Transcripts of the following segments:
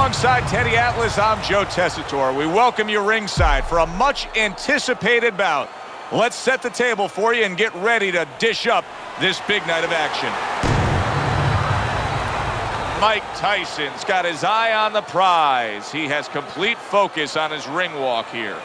Alongside Teddy Atlas, I'm Joe Tessitore. We welcome you ringside for a much-anticipated bout. Let's set the table for you and get ready to dish up this big night of action. Mike Tyson's got his eye on the prize. He has complete focus on his ring walk here.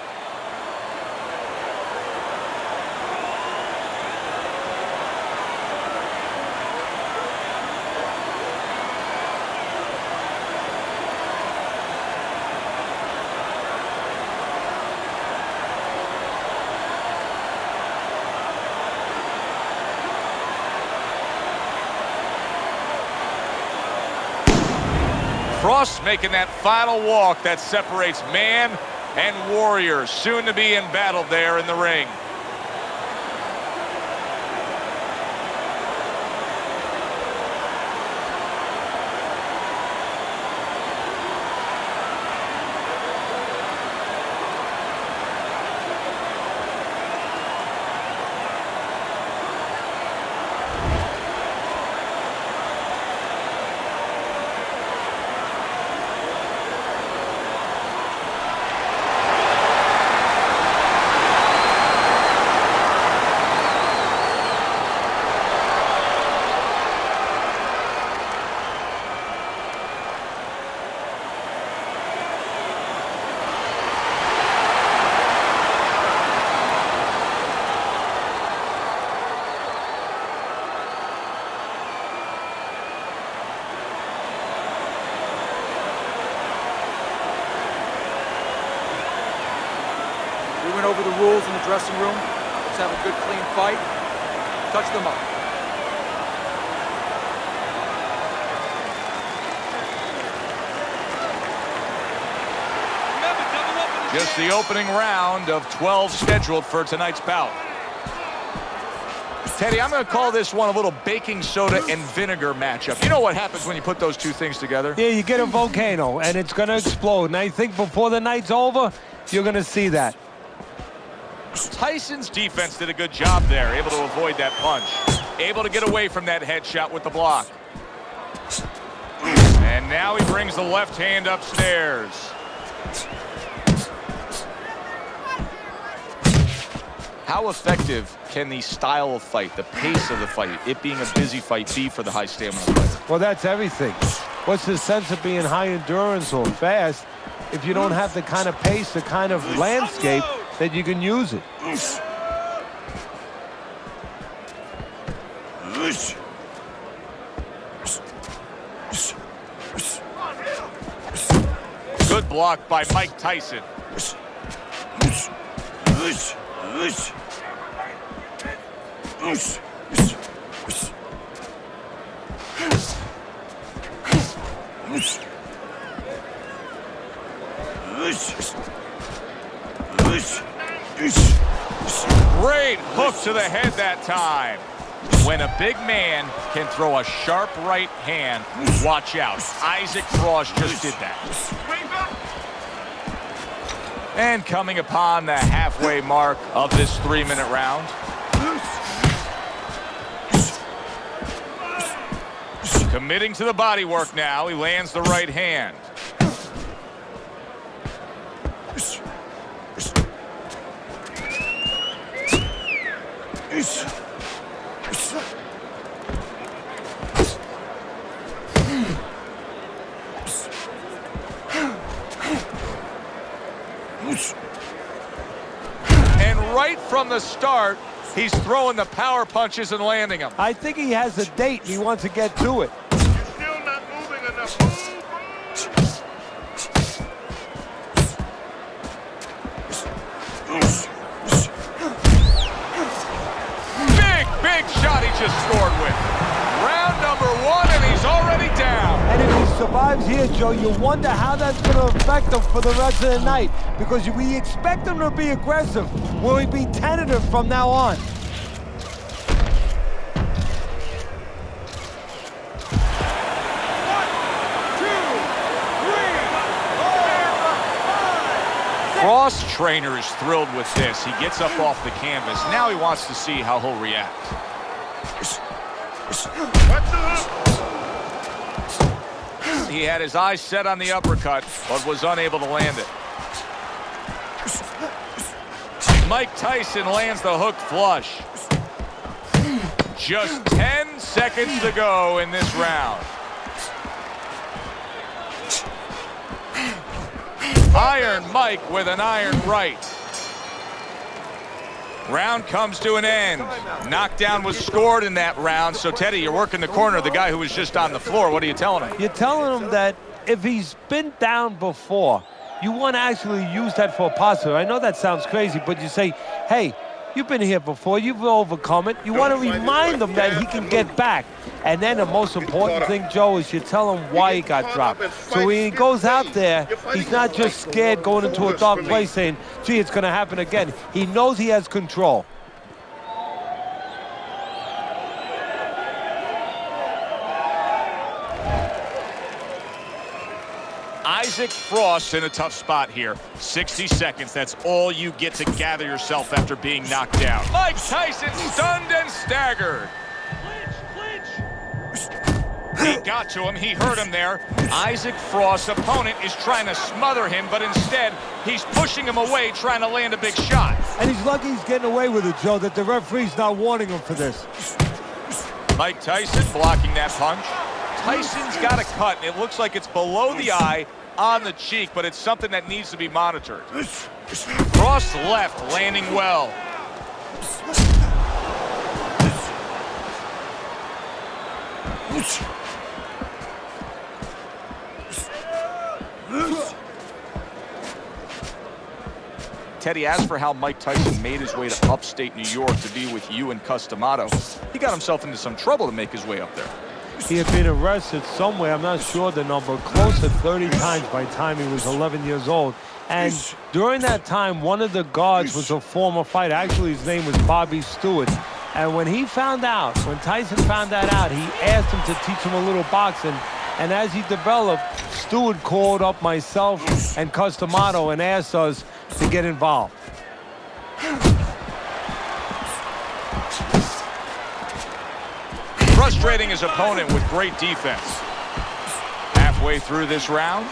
Frost making that final walk that separates man and warrior, soon to be embattled there in the ring. We went over the rules in the dressing room. Let's have a good, clean fight. Touch them up. Just the opening round of 12 scheduled for tonight's bout. Teddy, I'm going to call this one a little baking soda and vinegar matchup. You know what happens when you put those two things together? Yeah, you get a volcano, and it's going to explode. And I think before the night's over, you're going to see that. Tyson's defense did a good job there, able to avoid that punch. Able to get away from that headshot with the block. And now he brings the left hand upstairs. How effective can the style of fight, the pace of the fight, it being a busy fight, be for the high stamina fighter? Well, that's everything. What's the sense of being high endurance or fast if you don't have the kind of pace, the kind of landscape that you can use it? Good block by Mike Tyson. Great hook to the head that time. When a big man can throw a sharp right hand, watch out. Isaac Frost just did that. And coming upon the halfway mark of this 3-minute round. Committing to the body work now. He lands the right hand. And right from the start, he's throwing the power punches and landing them. I think he has a date and he wants to get to it. Still not moving enough. Big shot he just scored with. Round number 1, and he's already down. And if he survives here, Joe, you wonder how that's going to affect him for the rest of the night. Because we expect him to be aggressive. Will he be tentative from now on? Frost trainer is thrilled with this. He gets up off the canvas. Now he wants to see how he'll react. He had his eyes set on the uppercut, but was unable to land it. Mike Tyson lands the hook flush. Just 10 seconds to go in this round. Iron Mike with an iron right. Round comes to an end. Knockdown was scored in that round. So, Teddy, you're working the corner of the guy who was just on the floor. What are you telling him? You're telling him that if he's been down before, you want to actually use that for a positive. I know that sounds crazy, but you say, hey, you've been here before. You've overcome it. You want to remind him that he can get back. And then the most important thing, Joe, is you tell him why he got dropped. So when he goes out there, he's not just scared going into a dark place saying, gee, it's going to happen again. He knows he has control. Isaac Frost in a tough spot here. 60 seconds, that's all you get to gather yourself after being knocked down. Mike Tyson stunned and staggered. He got to him, he hurt him there. Isaac Frost's opponent is trying to smother him, but instead, he's pushing him away, trying to land a big shot. And he's lucky he's getting away with it, Joe, that the referee's not warning him for this. Mike Tyson blocking that punch. Tyson's got a cut, and it looks like it's below the eye, on the cheek, but it's something that needs to be monitored. Cross left, landing well. Teddy, as for how Mike Tyson made his way to upstate New York to be with you and Customato, he got himself into some trouble to make his way up there. He had been arrested somewhere, I'm not sure the number, close to 30 times by the time he was 11 years old. And during that time, one of the guards was a former fighter. Actually, his name was Bobby Stewart. And when he found out, when Tyson found that out, he asked him to teach him a little boxing. And as he developed, Stewart called up myself and Customato and asked us to get involved. Frustrating his opponent with great defense. Halfway through this round.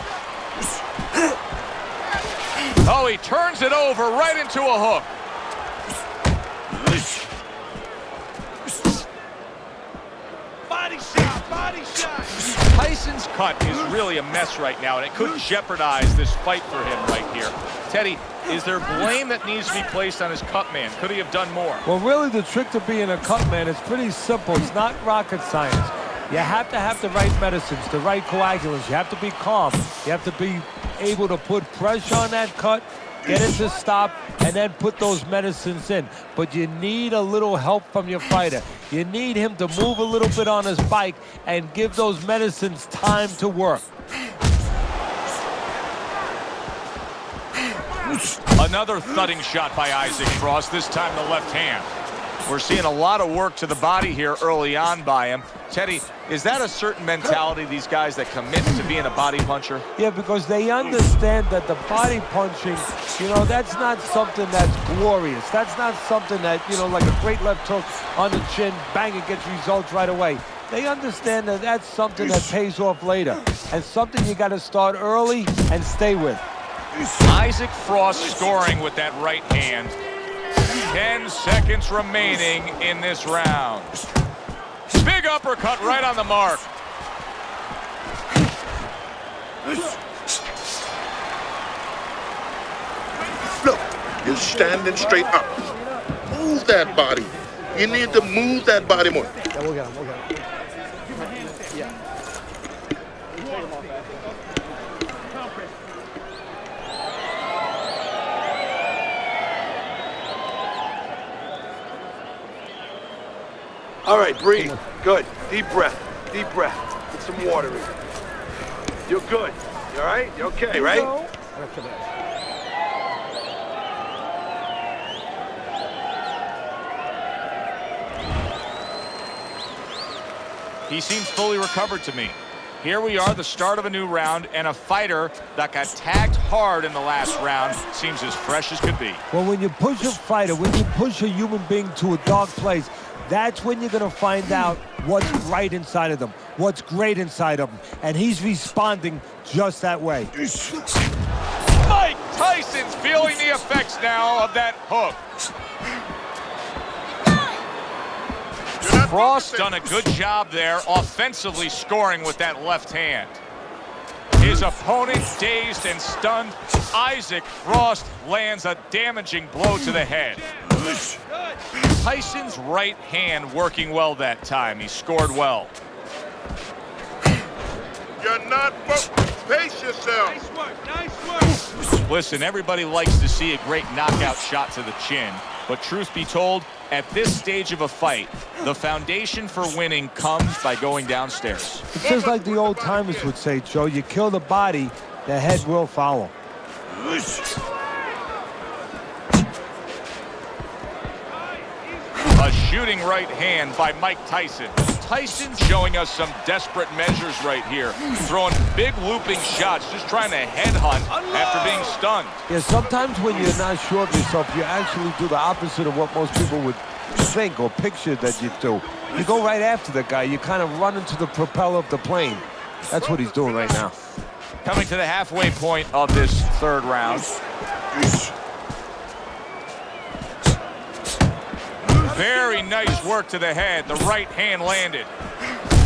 Oh, he turns it over right into a hook. Body shot, body shot. Tyson's cut is really a mess right now, and it could jeopardize this fight for him right here. Teddy, is there blame that needs to be placed on his cut man? Could he have done more? Well, really, the trick to being a cut man is pretty simple. It's not rocket science. You have to have the right medicines, the right coagulants. You have to be calm. You have to be able to put pressure on that cut, get it to stop, and then put those medicines in. But you need a little help from your fighter. You need him to move a little bit on his bike and give those medicines time to work. Another thudding shot by Isaac Frost, this time the left hand. We're seeing a lot of work to the body here early on by him. Teddy, is that a certain mentality, these guys that commit to being a body puncher? Yeah, because they understand that the body punching, you know, that's not something that's glorious. That's not something that, you know, like a great left hook on the chin, bang, it gets results right away. They understand that that's something that pays off later and something you got to start early and stay with. Isaac Frost scoring with that right hand. 10 seconds remaining in this round. Big uppercut right on the mark. Look, you're standing straight up. Move that body. You need to move that body more. Yeah, we'll get him, we'll get him. Yeah. All right, breathe. Good. Deep breath. Deep breath. Get some water in. You're good. You all right? You okay, right? He seems fully recovered to me. Here we are, the start of a new round, and a fighter that got tagged hard in the last round seems as fresh as could be. Well, when you push a fighter, when you push a human being to a dark place, that's when you're going to find out what's right inside of them, what's great inside of them. And he's responding just that way. Mike Tyson's feeling the effects now of that hook. Frost done a good job there, offensively scoring with that left hand. His opponent dazed and stunned. Isaac Frost lands a damaging blow to the head. Tyson's right hand working well that time. He scored well. You're not pace yourself. Nice work, nice work. Listen, everybody likes to see a great knockout shot to the chin, but truth be told, at this stage of a fight, the foundation for winning comes by going downstairs. It's just like the old timers would say, Joe, you kill the body, the head will follow. A shooting right hand by Mike Tyson. Tyson's showing us some desperate measures right here. Throwing big looping shots, just trying to headhunt after being stunned. Yeah, sometimes when you're not sure of yourself, you actually do the opposite of what most people would think or picture that you do. You go right after the guy. You kind of run into the propeller of the plane. That's what he's doing right now. Coming to the halfway point of this third round. Very nice work to the head. The right hand landed.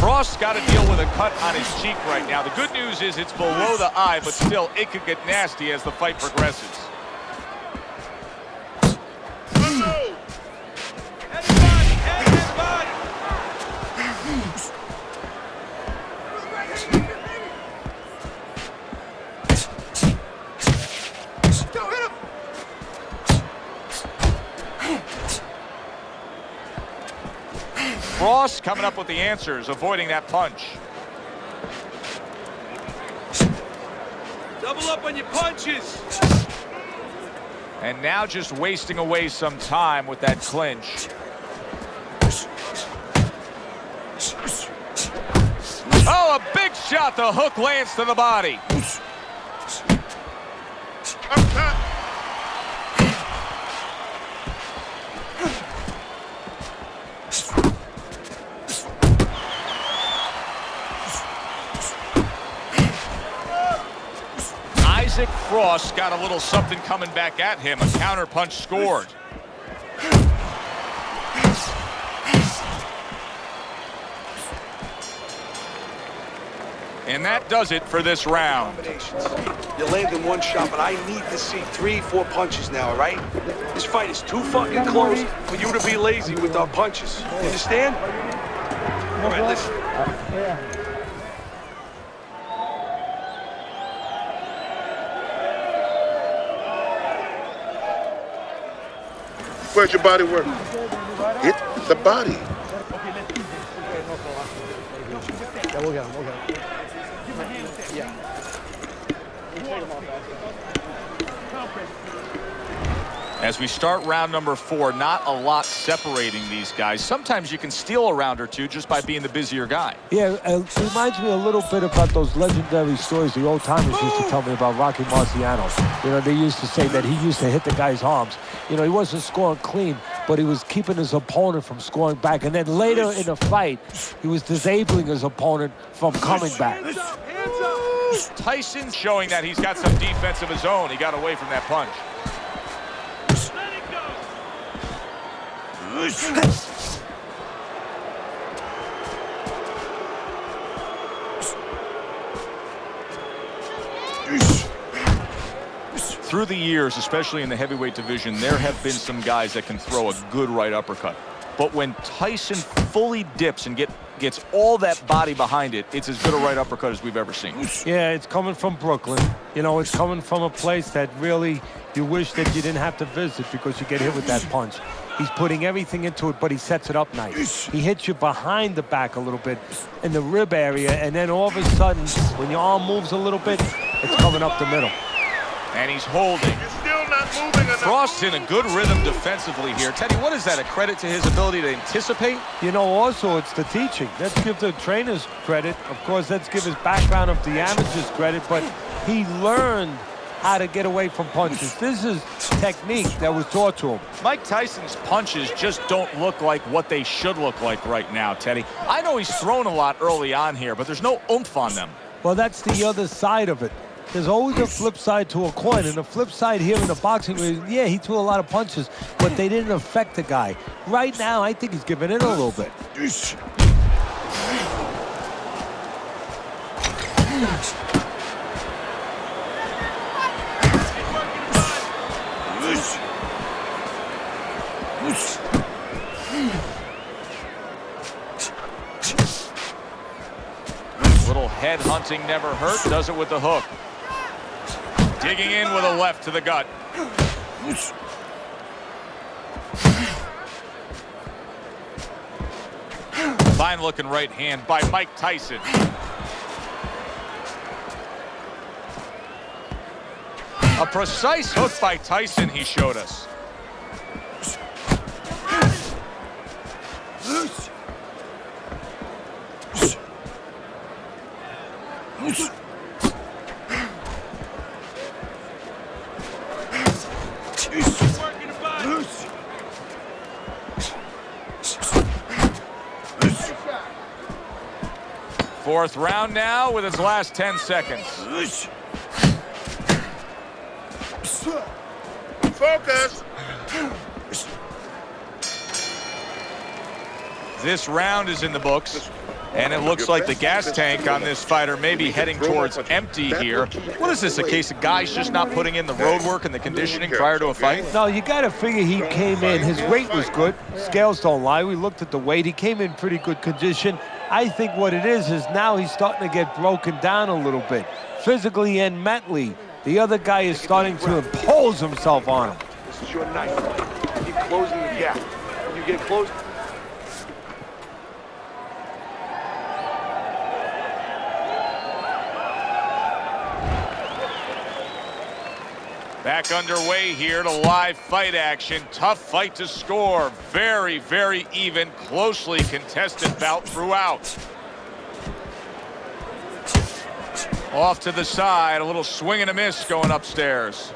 Frost's got to deal with a cut on his cheek right now. The good news is it's below the eye, but still, it could get nasty as the fight progresses. Frost coming up with the answers, avoiding that punch. Double up on your punches. And now just wasting away some time with that clinch. Oh, a big shot. The hook lands to the body. Isaac Frost got a little something coming back at him. A counter punch scored. And that does it for this round. You landed one shot, but I need to see 3-4 punches now, all right? This fight is too fucking close for you to be lazy with our punches. You understand? All right, listen. Where's your body work? Hit the body. Yeah, we'll get him. Yeah. As we start round number 4, not a lot separating these guys. Sometimes you can steal a round or two just by being the busier guy. Yeah, it reminds me a little bit about those legendary stories the old timers used to tell me about Rocky Marciano. You know, they used to say that he used to hit the guy's arms. You know, he wasn't scoring clean, but he was keeping his opponent from scoring back. And then later in the fight, he was disabling his opponent from coming back. Tyson showing that he's got some defense of his own. He got away from that punch. Through the years, especially in the heavyweight division, there have been some guys that can throw a good right uppercut. But when Tyson fully dips and gets all that body behind it, it's as good a right uppercut as we've ever seen. Yeah, it's coming from Brooklyn. You know, it's coming from a place that really you wish that you didn't have to visit because you get hit with that punch. He's putting everything into it, but he sets it up nice. He hits you behind the back a little bit in the rib area, and then all of a sudden, when your arm moves a little bit, it's coming up the middle. And he's holding. You're still not moving enough. Frost's in a good rhythm defensively here. Teddy, what is that, a credit to his ability to anticipate? You know, also, it's the teaching. Let's give the trainers credit. Of course, let's give his background of the amateurs credit, but he learned how to get away from punches. This is technique that was taught to him. Mike Tyson's punches just don't look like what they should look like right now, Teddy. I know he's thrown a lot early on here, but there's no oomph on them. Well, that's the other side of it. There's always a flip side to a coin, and the flip side here in the boxing ring, yeah, he threw a lot of punches, but they didn't affect the guy. Right now, I think he's giving in a little bit. Little head hunting never hurt, does it with the hook. Digging in with a left to the gut. Fine looking right hand by Mike Tyson. A precise hook by Tyson he showed us. Fourth round now with its last 10 seconds. Focus. This round is in the books, and it looks like the gas tank on this fighter may be heading towards empty here. What is this, a case of guys just not putting in the road work and the conditioning prior to a fight? No, you got to figure he came in. His weight was good. Scales don't lie. We looked at the weight. He came in pretty good condition. I think what it is now he's starting to get broken down a little bit, physically and mentally. The other guy is starting to impose himself on him. This is your night. Keep closing the gap. When you get close. Back underway here to live fight action. Tough fight to score. Very, very even, closely contested bout throughout. Off to the side, a little swing and a miss going upstairs.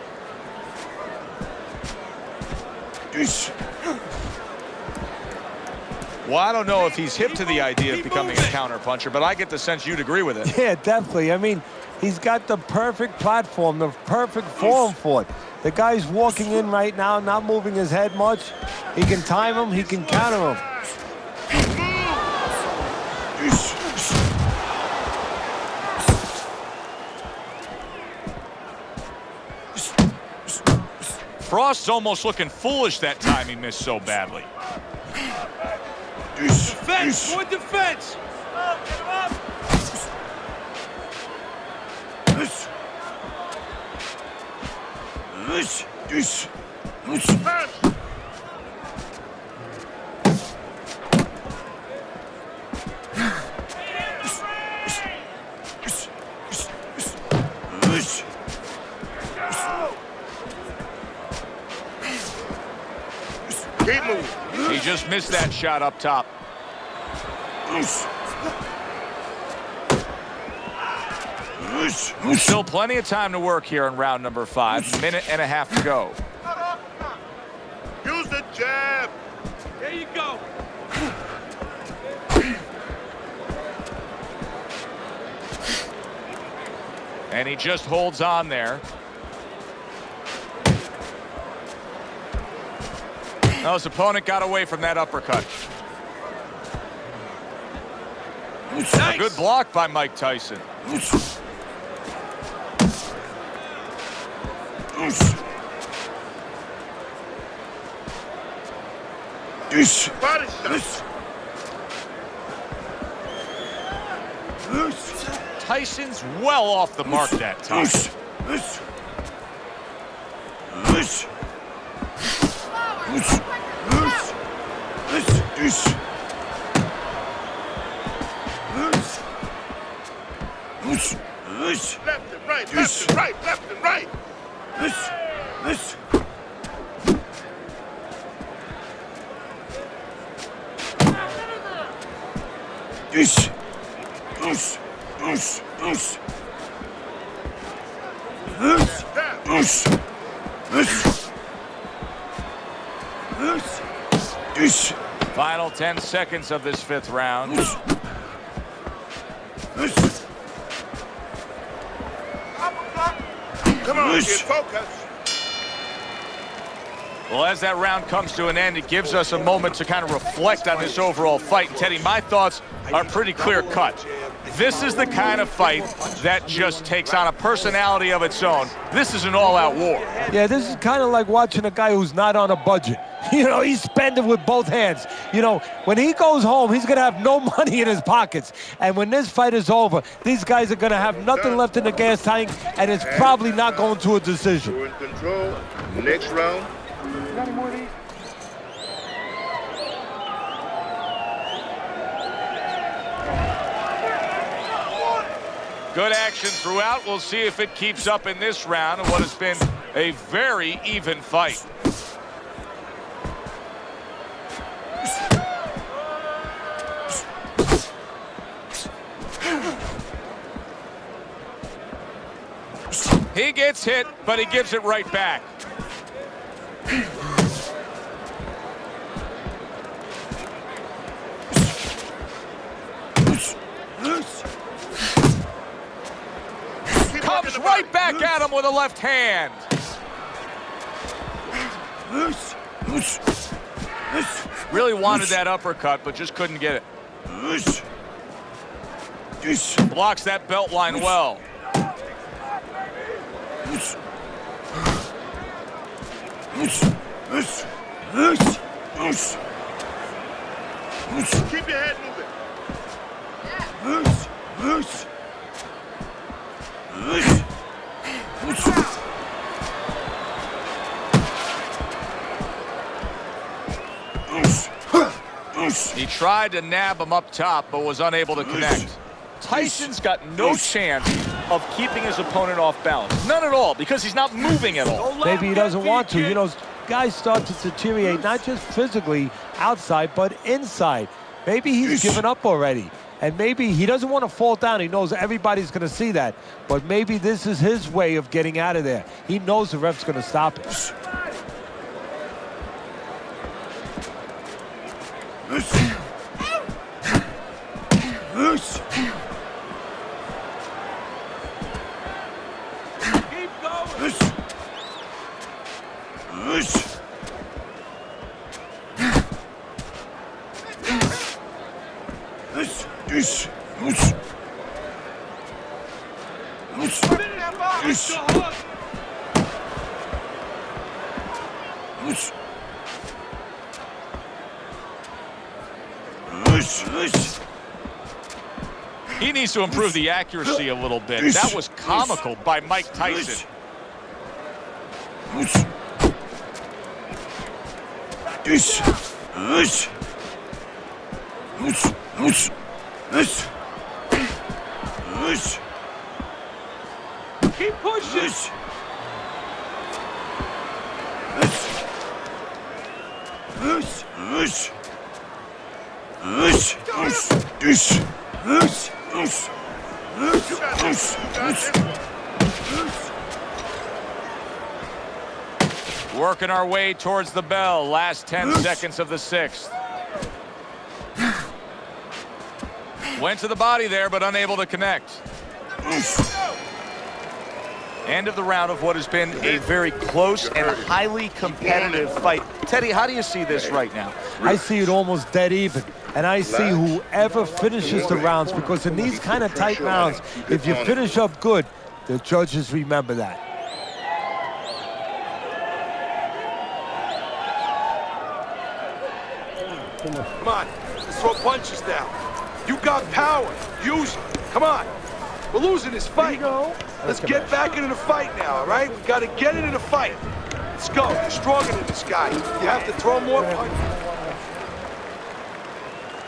Well, I don't know if he's hip to the idea of becoming a counterpuncher, but I get the sense you'd agree with it. Yeah, definitely. I mean, he's got the perfect platform, the perfect form for it. The guy's walking in right now, not moving his head much. He can time him, he can counter him. Frost's almost looking foolish that time he missed so badly. Defense! More defense! Keep moving. He just missed that shot up top. Still plenty of time to work here in round number 5. Minute and a half to go. Use the jab. There you go. And he just holds on there. Now his opponent got away from that uppercut. Nice. A good block by Mike Tyson. Body shot. Tyson's well off the mark that time. Left and right, left and right, left and right. Final 10 seconds of this 5th round. Come on, kid, focus. Well, as that round comes to an end, it gives us a moment to kind of reflect on this overall fight. And Teddy, my thoughts are pretty clear-cut. This is the kind of fight that just takes on a personality of its own. This is an all-out war. Yeah, this is kind of like watching a guy who's not on a budget. You know, he's spending with both hands. You know, when he goes home, he's going to have no money in his pockets. And when this fight is over, these guys are going to have nothing left in the gas tank, and it's probably not going to a decision. You're in control. Next round. Good action throughout. We'll see if it keeps up in this round of what has been a very even fight. He gets hit, but he gives it right back. Comes right back at him with a left hand. Really wanted that uppercut, but just couldn't get it. Blocks that belt line well. Keep your head moving. He tried to nab him up top, but was unable to connect. Tyson's got no chance of keeping his opponent off balance. None at all, because he's not moving at all. Maybe he doesn't want to. You know, guys start to deteriorate, not just physically outside, but inside. Maybe he's given up already. And maybe he doesn't want to fall down. He knows everybody's going to see that. But maybe this is his way of getting out of there. He knows the ref's going to stop it. Keep going. He needs to improve the accuracy a little bit. That was comical by Mike Tyson. Keep pushing. Working our way towards the bell. Last 10 seconds of the 6th. Went to the body there, but unable to connect. End of the round of what has been a very close and highly competitive fight. Teddy, how do you see this right now? I see it almost dead even. And I see whoever finishes the rounds, because in these kind of tight rounds, if you finish up good, the judges remember that. Come on, let's throw punches now. You got power. Use it. Come on. We're losing this fight. Let's get back into the fight now, all right? We got to get into the fight. Let's go. You're stronger than this guy. You have to throw more punches.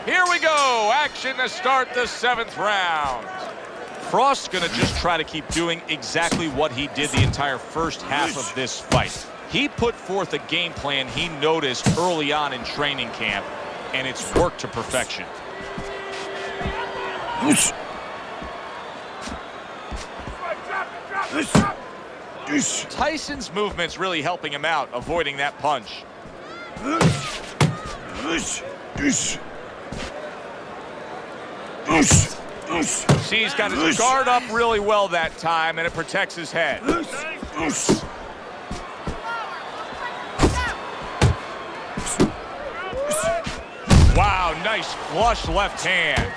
Here we go. Action to start the 7th round. Frost's going to just try to keep doing exactly what he did the entire first half of this fight. He put forth a game plan he noticed early on in training camp, and it's worked to perfection. Tyson's movement's really helping him out, avoiding that punch. See, he's got his guard up really well that time, and it protects his head. Wow, nice flush left hand.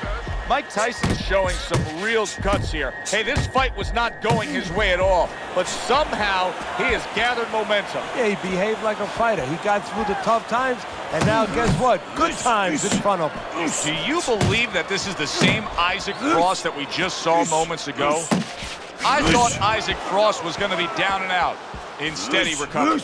Mike Tyson's showing some real guts here. Hey, this fight was not going his way at all, but somehow he has gathered momentum. Yeah, he behaved like a fighter. He got through the tough times, and now guess what? Good times in front of him. Do you believe that this is the same Isaac Frost that we just saw moments ago? I thought Isaac Frost was going to be down and out. Instead, he recovered.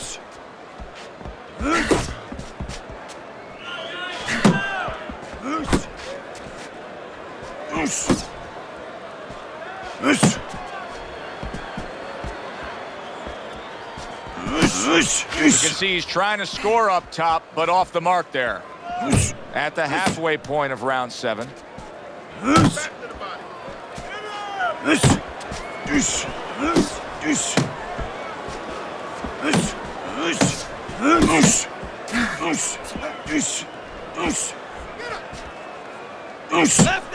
You can see he's trying to score up top, but off the mark there. At the halfway point of round 7. Left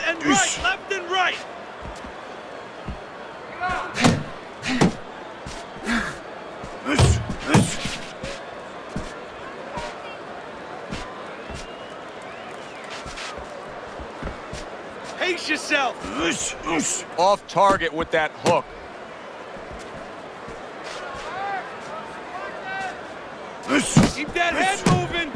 and right, left and right. Pace yourself. Off target with that hook. Keep that head moving.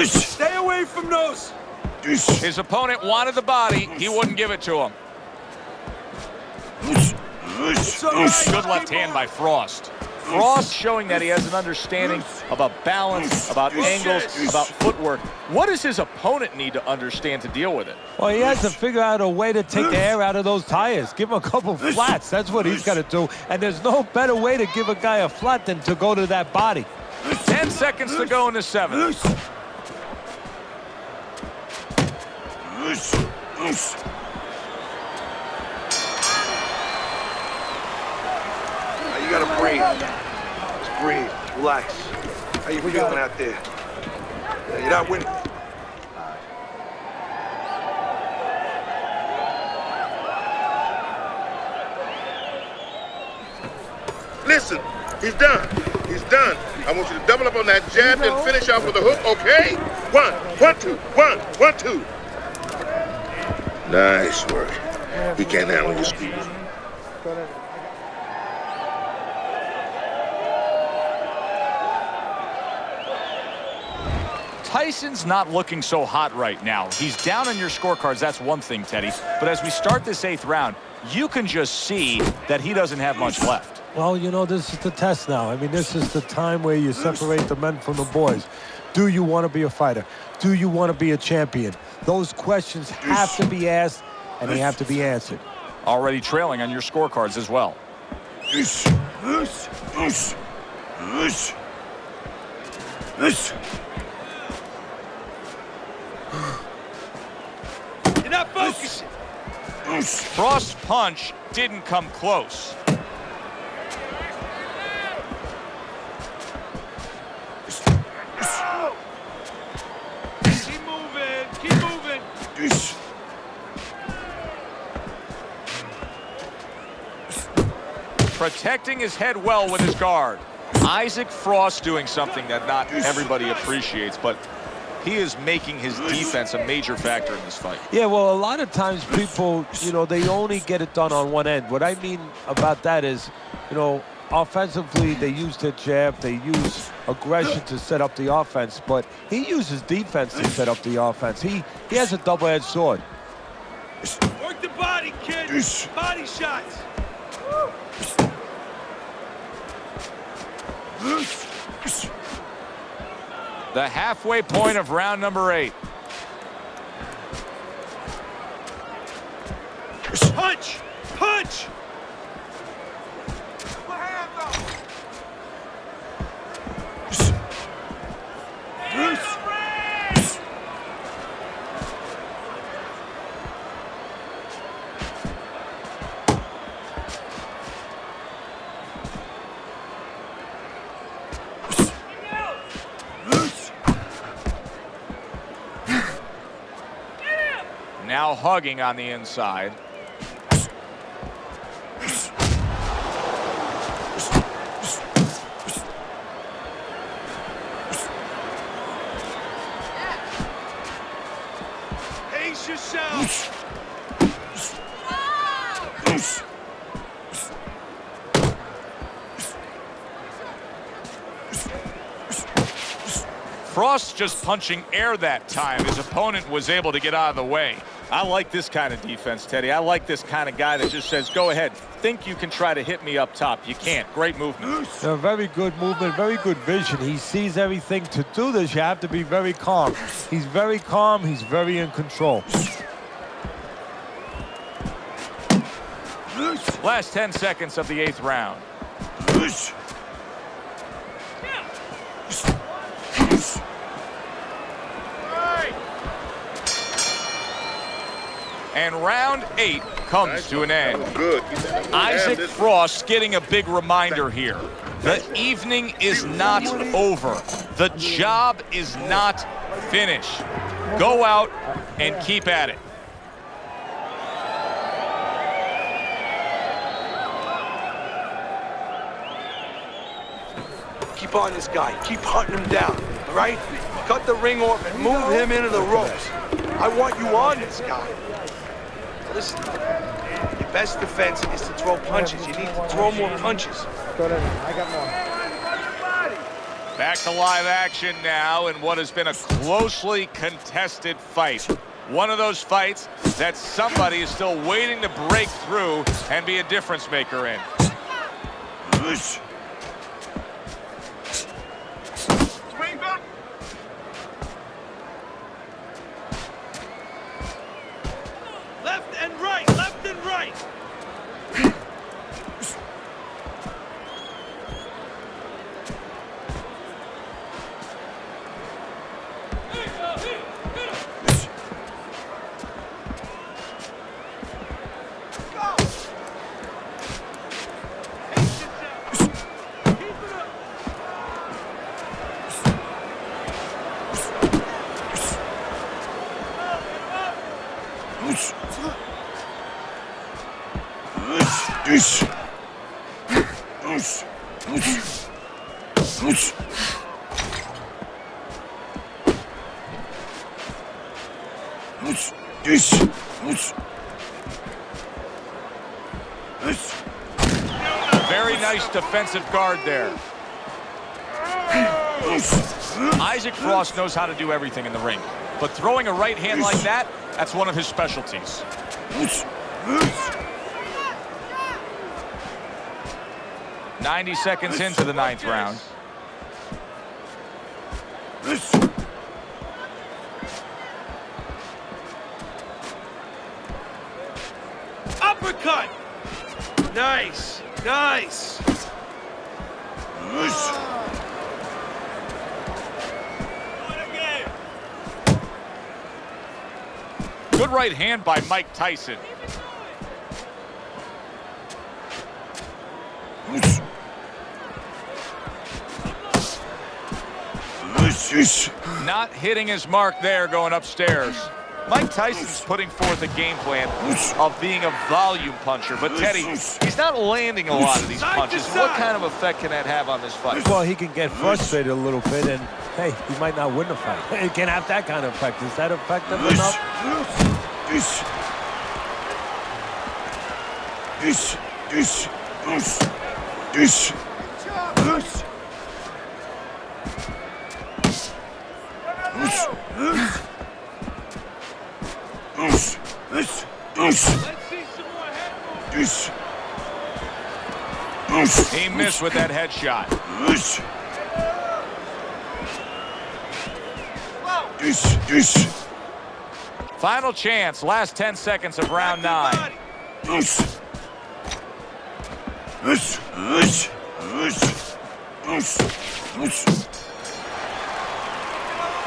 Stay away from those. His opponent wanted the body. He wouldn't give it to him. Good left hand by Frost. Frost showing that he has an understanding about balance, about angles, about footwork. What does his opponent need to understand to deal with it? Well, he has to figure out a way to take the air out of those tires. Give him a couple flats. That's what he's got to do. And there's no better way to give a guy a flat than to go to that body. 10 seconds to go in the 7th. Now you gotta breathe. Just breathe. Relax. How you feeling out there? You're not winning. Listen, he's done. He's done. I want you to double up on that jab and finish off with a hook, okay? 1, 2, 1, 2. Nice work. He can't handle your speed. Tyson's not looking so hot right now. He's down on your scorecards, that's one thing, Teddy. But as we start this 8th round, you can just see that he doesn't have much left. Well, you know, this is the test now. I mean, this is the time where you separate the men from the boys. Do you want to be a fighter? Do you want to be a champion? Those questions have to be asked, and they have to be answered. Already trailing on your scorecards as well. You're not focusing. Frost's punch didn't come close. Keep moving. Keep moving. Protecting his head well with his guard. Isaac Frost doing something that not everybody appreciates, but he is making his defense a major factor in this fight. Yeah, well, a lot of times people, you know, they only get it done on one end. What I mean about that is, you know, offensively, they use their jab, they use aggression to set up the offense, but he uses defense to set up the offense. He has a double-edged sword. Work the body, kid. Body shots. The halfway point of round number 8. Punch! Punch! Now hugging on the inside. Pace yourself. Frost just punching air that time. His opponent was able to get out of the way. I like this kind of defense, Teddy. I like this kind of guy that just says, go ahead. Think you can try to hit me up top. You can't. Great movement. Very good movement, very good vision. He sees everything. To do this, you have to be very calm. He's very calm. He's very in control. Last 10 seconds of the 8th round. And round 8 comes to an end. Good. Isaac Frost getting a big reminder here. The evening is not over. The job is not finished. Go out and keep at it. Keep on this guy. Keep hunting him down, all right? Cut the ring off and move him into the ropes. I want you on this guy. Listen, your best defense is to throw punches. You need to throw more punches. Back to live action now in what has been a closely contested fight. One of those fights that somebody is still waiting to break through and be a difference maker in. Left and right, left and right. Very nice defensive guard there. Isaac Frost knows how to do everything in the ring, but throwing a right hand like that, that's one of his specialties. 90 seconds into the 9th round. Uppercut! Nice, nice. Good right hand by Mike Tyson. Not hitting his mark there going upstairs. Mike Tyson's putting forth a game plan of being a volume puncher, but Teddy, he's not landing a lot of these punches. What kind of effect can that have on this fight? Well, he can get frustrated a little bit, and hey, he might not win the fight. It can have that kind of effect. Is that effective enough? He missed with that headshot. Final chance, last 10 seconds of round 9.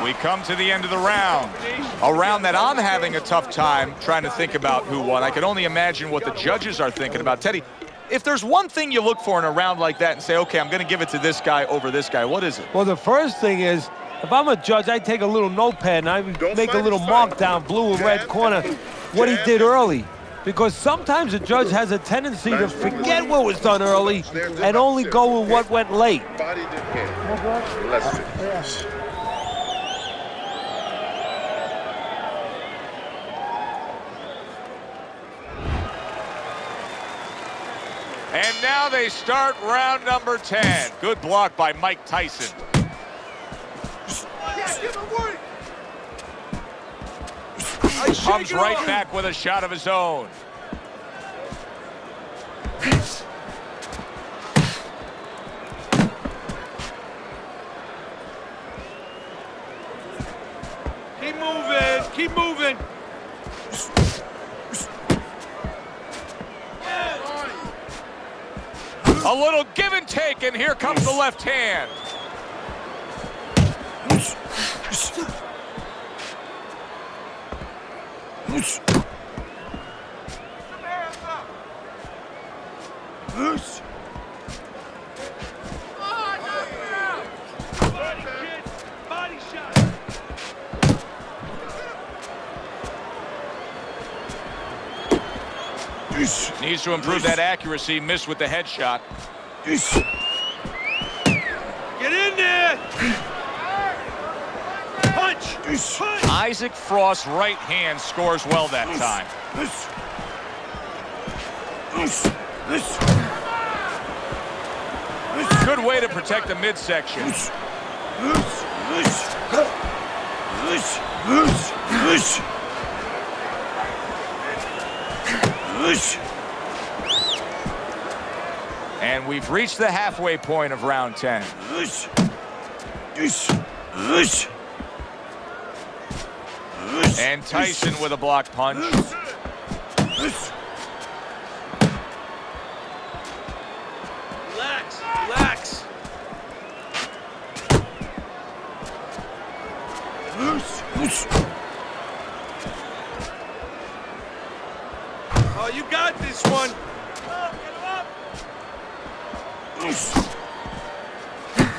We come to the end of the round. A round that I'm having a tough time trying to think about who won. I can only imagine what the judges are thinking about. Teddy, if there's one thing you look for in a round like that and say, okay, I'm going to give it to this guy over this guy, what is it? Well, the first thing is, if I'm a judge, I take a little notepad and I make a little mark down blue and red corner what he did early. Because sometimes a judge has a tendency to forget what was done early and only go with what went late. Body to head. Let's see. And now they start round number 10. Good block by Mike Tyson. Comes right back with a shot of his own. Keep moving, keep moving. A little give and take, and here comes the left hand. Body shot. Needs to improve that accuracy. Missed with the headshot. Get in there. Punch. Punch. Isaac Frost's right hand scores well that time. Good way to protect the midsection. And we've reached the halfway point of round 10. And Tyson with a block punch. Relax, relax. Oh, you got this one.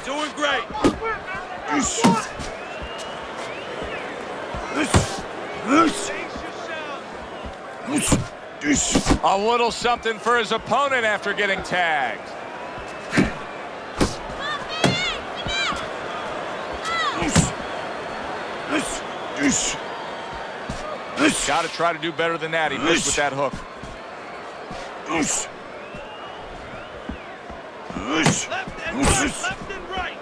Doing great. A little something for his opponent after getting tagged. Got to try to do better than that. He missed with that hook. Left and right, left and right.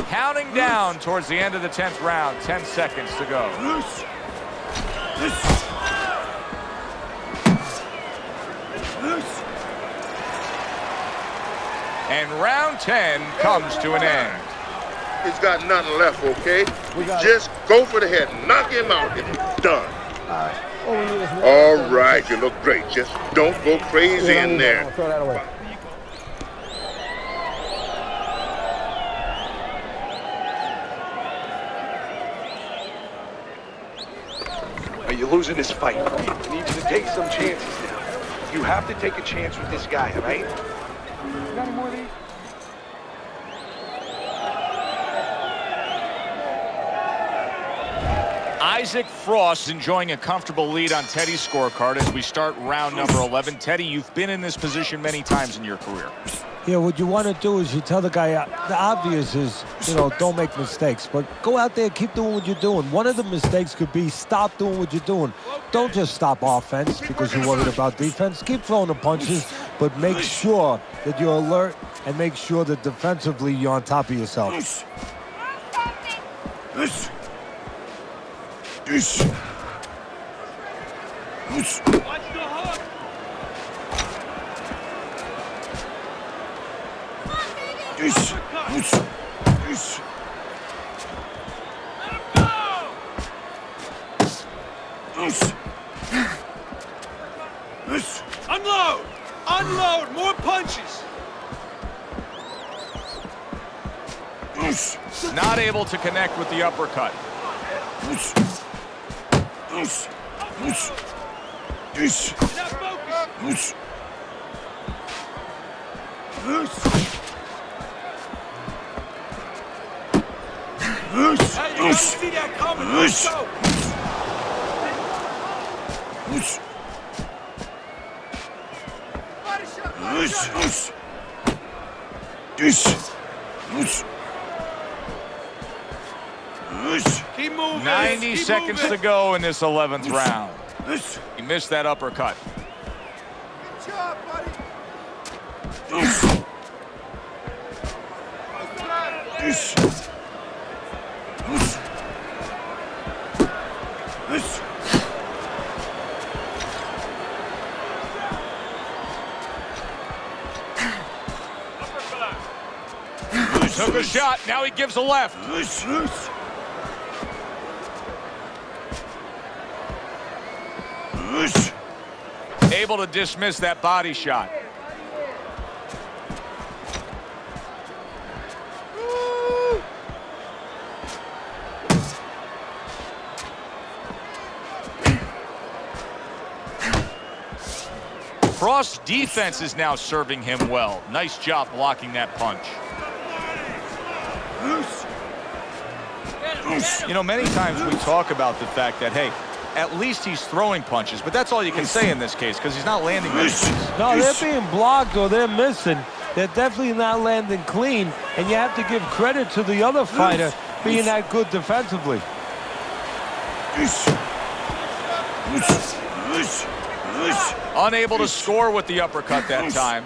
Counting down towards the end of the 10th round. 10 seconds to go. And round 10 comes to an end. He's got nothing left, okay? Just go for the head. Knock him out. It's done. All right, you look great. Just don't go crazy in there. Throw that away. You're losing this fight. I need you to take some chances now. You have to take a chance with this guy, all right? You got any more of these? Isaac Frost enjoying a comfortable lead on Teddy's scorecard as we start round number 11. Teddy, you've been in this position many times in your career. Yeah, what you want to do is you tell the guy, the obvious is, you know, don't make mistakes, but go out there, keep doing what you're doing. One of the mistakes could be stop doing what you're doing. Don't just stop offense because you're worried about defense. Keep throwing the punches, but make sure that you're alert and make sure that defensively you're on top of yourself. Watch the hook. Unload! Unload! More punches! Not able to connect with the uppercut. Hey, you gotta see that coming. Let's go. Keep moving. 90 Keep seconds moving. to go in this 11th round. He missed that uppercut. Good job, buddy. Took a shot. Now he gives a left. Able to dismiss that body shot. Frost's defense is now serving him well. Nice job blocking that punch. You know, many times we talk about the fact that, hey, at least he's throwing punches, but that's all you can say in this case because he's not landing many. No, they're being blocked or they're missing. They're definitely not landing clean, and you have to give credit to the other fighter being that good defensively. Unable to score with the uppercut that time.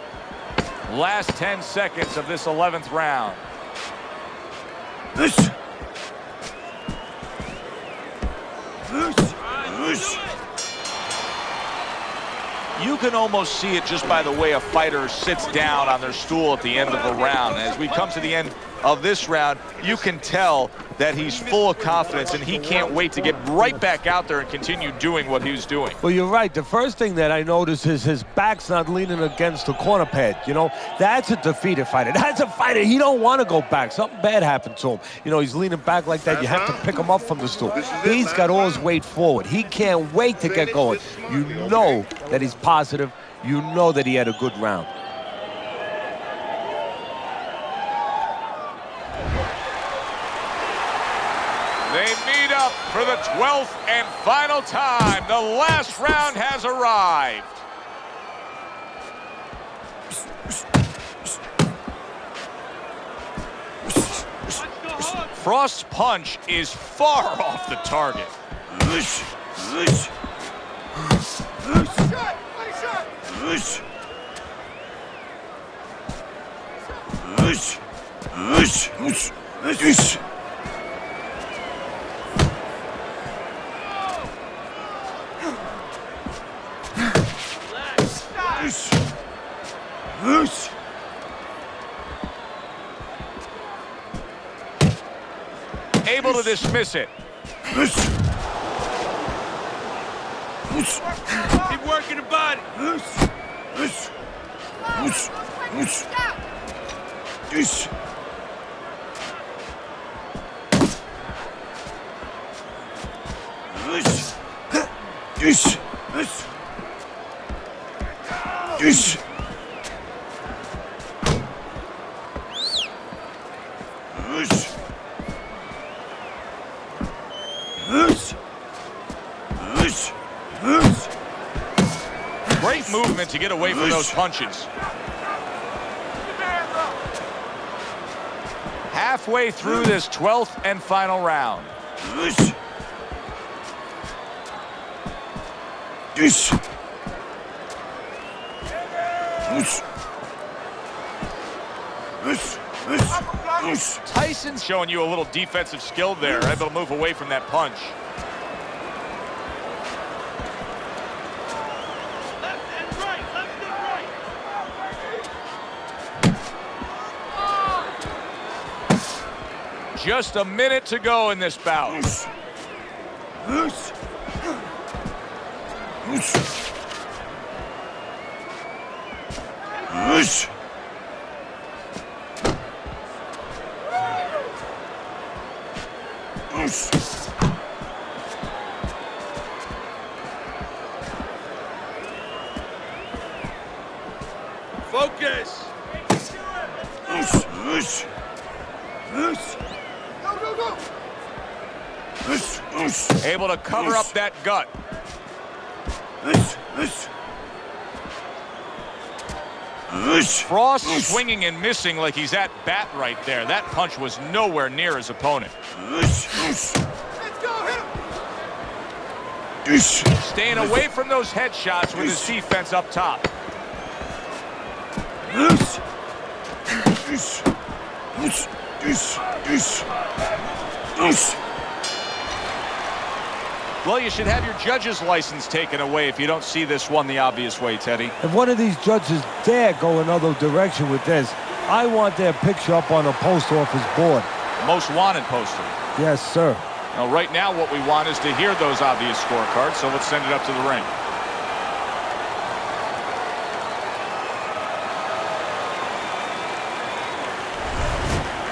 Last 10 seconds of this 11th round. You can almost see it just by the way a fighter sits down on their stool at the end of a round. As we come to the end of this round, you can tell that he's full of confidence and he can't wait to get right back out there and continue doing what he was doing. Well, you're right. The first thing that I noticed is his back's not leaning against the corner pad. You know, that's a defeated fighter. That's a fighter. He don't want to go back. Something bad happened to him. You know, he's leaning back like that. You have to pick him up from the stool. He's got all his weight forward. He can't wait to get going. You know that he's positive. You know that he had a good round. They meet up for the 12th and final time. The last round has arrived. Frost's punch is far off the target. Able to dismiss it. Keep working the body. Great movement to get away from those punches. Halfway through this 12th and final round. Tyson's showing you a little defensive skill there, able to move away from that punch. Just a minute to go in this bout. Able to cover up that gut. Frost swinging and missing like he's at bat right there. That punch was nowhere near his opponent. Let's go, hit him. Staying away from those headshots with his defense up top. Well, you should have your judge's license taken away if you don't see this one the obvious way, Teddy. If one of these judges dare go another direction with this, I want their picture up on a post office board. Most wanted poster. Yes, sir. Now, right now, what we want is to hear those obvious scorecards, so let's send it up to the ring.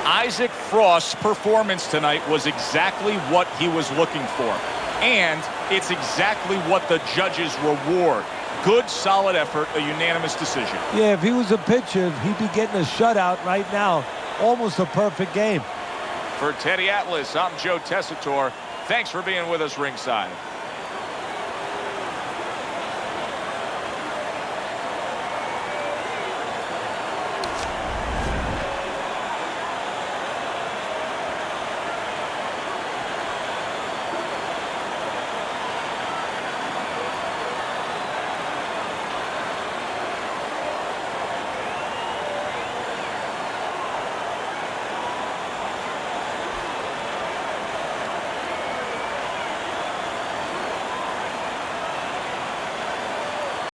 Isaac Frost's performance tonight was exactly what he was looking for. And it's exactly what the judges reward. Good, solid effort, a unanimous decision. Yeah, if he was a pitcher, he'd be getting a shutout right now. Almost a perfect game. For Teddy Atlas, I'm Joe Tessitore. Thanks for being with us ringside.